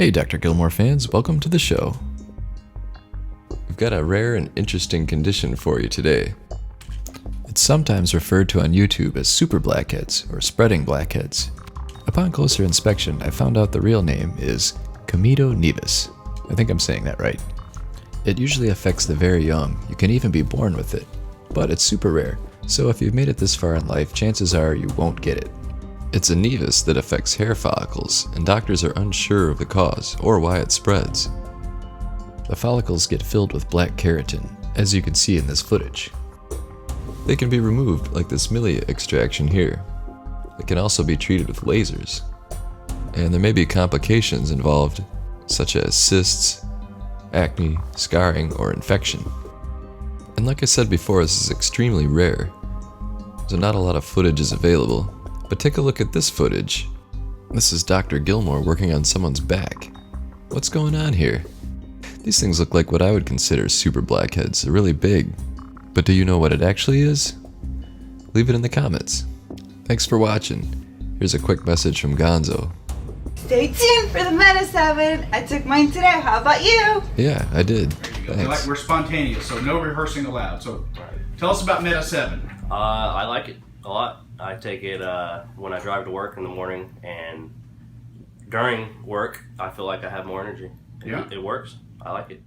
Hey Dr. Gilmore fans, welcome to the show. We've got a rare and interesting condition for you today. It's sometimes referred to on YouTube as super blackheads or spreading blackheads. Upon closer inspection, I found out the real name is Comedo Naevus. I think I'm saying that right. It usually affects the very young. You can even be born with it. But it's super rare, so if you've made it this far in life, chances are you won't get it. It's a nevus that affects hair follicles, and doctors are unsure of the cause or why it spreads. The follicles get filled with black keratin, as you can see in this footage. They can be removed like this MILIA extraction here. It can also be treated with lasers. And there may be complications involved, such as cysts, acne, scarring, or infection. And like I said before, this is extremely rare, so not a lot of footage is available. But take a look at this footage. This is Dr. Gilmore working on someone's back. What's going on here? These things look like what I would consider super blackheads. They're really big. But do you know what it actually is? Leave it in the comments. Thanks for watching. Here's a quick message from Gonzo. Stay tuned for the Meta 7. I took mine today. How about you? Yeah, I did. There you go. Thanks. We're spontaneous, so no rehearsing allowed. So tell us about Meta 7. I like it a lot. I take it when I drive to work in the morning, and during work, I feel like I have more energy. Yeah. It works. I like it.